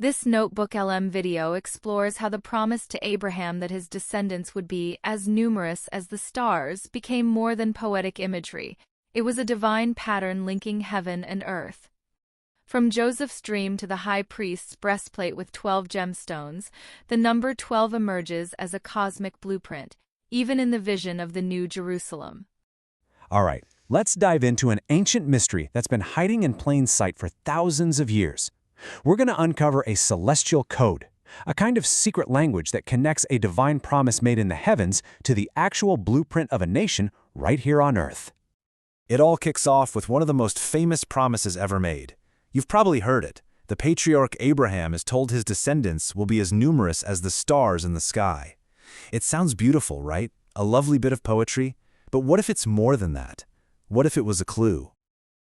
This Notebook LM video explores how the promise to Abraham that his descendants would be as numerous as the stars became more than poetic imagery. It was a divine pattern linking heaven and earth. From Joseph's dream to the high priest's breastplate with 12 gemstones, the number 12 emerges as a cosmic blueprint, even in the vision of the New Jerusalem. All right, let's dive into an ancient mystery that's been hiding in plain sight for thousands of years. We're going to uncover a celestial code, a kind of secret language that connects a divine promise made in the heavens to the actual blueprint of a nation right here on Earth. It all kicks off with one of the most famous promises ever made. You've probably heard it. The patriarch Abraham is told his descendants will be as numerous as the stars in the sky. It sounds beautiful, right? A lovely bit of poetry. But what if it's more than that? What if it was a clue?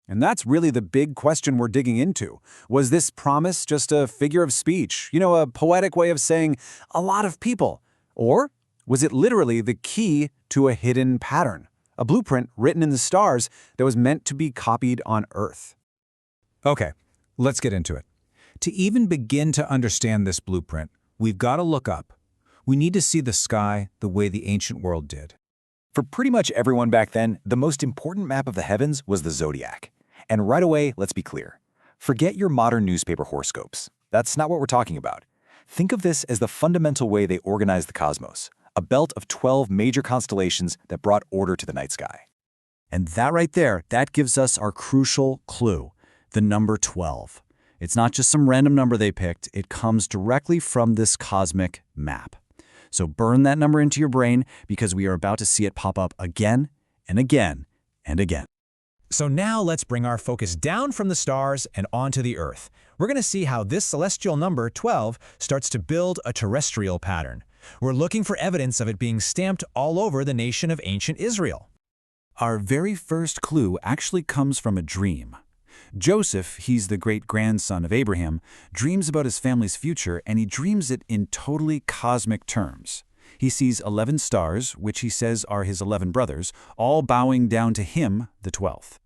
And that's really the big question we're digging into. Was this promise just a figure of speech, a poetic way of saying a lot of people? Or was it literally the key to a hidden pattern, a blueprint written in the stars that was meant to be copied on Earth? Okay, let's get into it. To even begin to understand this blueprint, we've got to look up. We need to see the sky the way the ancient world did. For pretty much everyone back then, the most important map of the heavens was the Zodiac. And right away, let's be clear. Forget your modern newspaper horoscopes. That's not what we're talking about. Think of this as the fundamental way they organized the cosmos, a belt of 12 major constellations that brought order to the night sky. And that right there, that gives us our crucial clue, the number 12. It's not just some random number they picked, it comes directly from this cosmic map. So burn that number into your brain because we are about to see it pop up again and again and again. So now let's bring our focus down from the stars and onto the Earth. We're going to see how this celestial number, 12, starts to build a terrestrial pattern. We're looking for evidence of it being stamped all over the nation of ancient Israel. Our very first clue actually comes from a dream. Joseph, he's the great-grandson of Abraham, dreams about his family's future, and he dreams it in totally cosmic terms. He sees 11 stars, which he says are his 11 brothers, all bowing down to him, the 12th.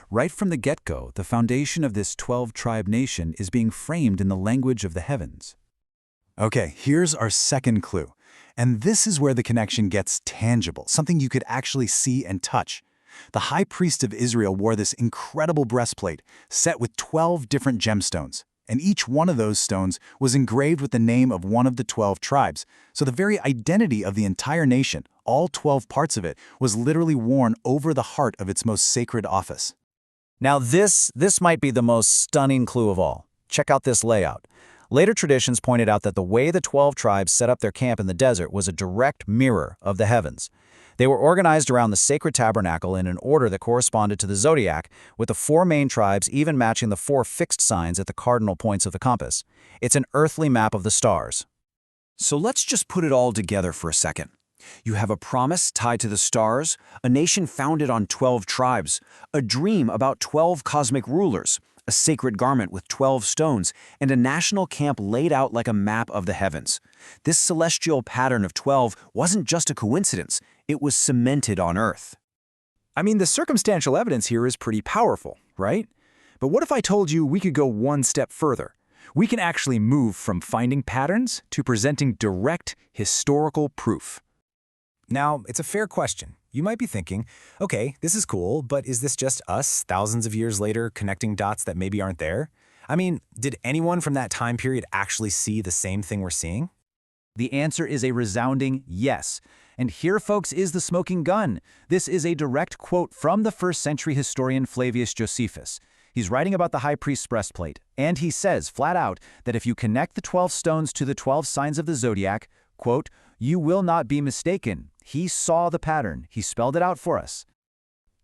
Right from the get-go, the foundation of this 12-tribe nation is being framed in the language of the heavens. Okay, here's our second clue. And this is where the connection gets tangible, something you could actually see and touch. The high priest of Israel wore this incredible breastplate, set with 12 different gemstones. And each one of those stones was engraved with the name of one of the 12 tribes. So the very identity of the entire nation, all 12 parts of it, was literally worn over the heart of its most sacred office. Now this might be the most stunning clue of all. Check out this layout. Later traditions pointed out that the way the 12 tribes set up their camp in the desert was a direct mirror of the heavens. They were organized around the sacred tabernacle in an order that corresponded to the zodiac, with the 4 main tribes even matching the 4 fixed signs at the cardinal points of the compass. It's an earthly map of the stars. So let's just put it all together for a second. You have a promise tied to the stars, a nation founded on 12 tribes, a dream about 12 cosmic rulers, a sacred garment with 12 stones, and a national camp laid out like a map of the heavens. This celestial pattern of 12 wasn't just a coincidence, it was cemented on Earth. I mean, the circumstantial evidence here is pretty powerful, right? But what if I told you we could go one step further? We can actually move from finding patterns to presenting direct historical proof. Now, it's a fair question. You might be thinking, okay, this is cool, but is this just us, thousands of years later, connecting dots that maybe aren't there? I mean, did anyone from that time period actually see the same thing we're seeing? The answer is a resounding yes. And here, folks, is the smoking gun. This is a direct quote from the first-century historian Flavius Josephus. He's writing about the high priest's breastplate, and he says flat out that if you connect the 12 stones to the 12 signs of the zodiac, quote, you will not be mistaken. He saw the pattern. He spelled it out for us.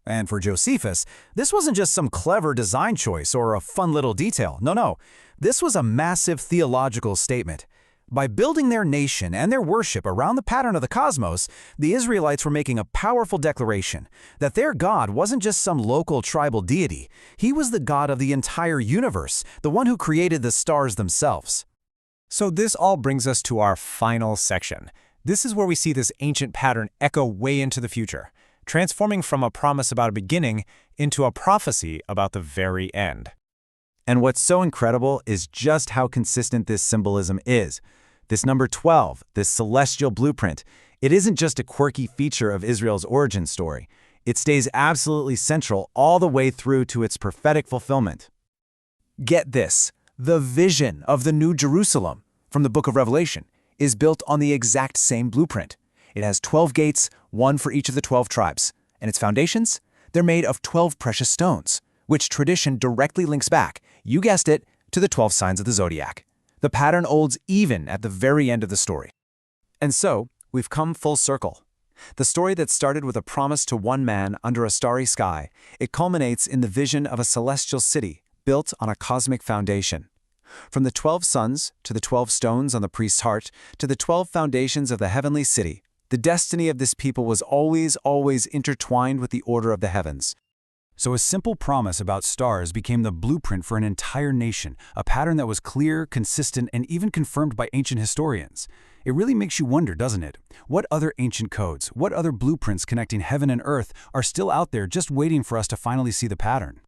And for Josephus, this wasn't just some clever design choice or a fun little detail. No. This was a massive theological statement. By building their nation and their worship around the pattern of the cosmos, the Israelites were making a powerful declaration that their God wasn't just some local tribal deity. He was the God of the entire universe, the one who created the stars themselves. So this all brings us to our final section. This is where we see this ancient pattern echo way into the future, transforming from a promise about a beginning into a prophecy about the very end. And what's so incredible is just how consistent this symbolism is. This number 12, this celestial blueprint, it isn't just a quirky feature of Israel's origin story. It stays absolutely central all the way through to its prophetic fulfillment. Get this, the vision of the New Jerusalem from the book of Revelation is built on the exact same blueprint. It has 12 gates, one for each of the 12 tribes. And its foundations? They're made of 12 precious stones, which tradition directly links back, you guessed it, to the 12 signs of the Zodiac. The pattern holds even at the very end of the story. And so, we've come full circle. The story that started with a promise to one man under a starry sky, it culminates in the vision of a celestial city built on a cosmic foundation. From the 12 suns to the 12 stones on the priest's heart to the 12 foundations of the heavenly city, the destiny of this people was always intertwined with the order of the heavens. So a simple promise about stars became the blueprint for an entire nation, a pattern that was clear, consistent, and even confirmed by ancient historians. It really makes you wonder, doesn't it? What other ancient codes, what other blueprints connecting heaven and earth are still out there just waiting for us to finally see the pattern?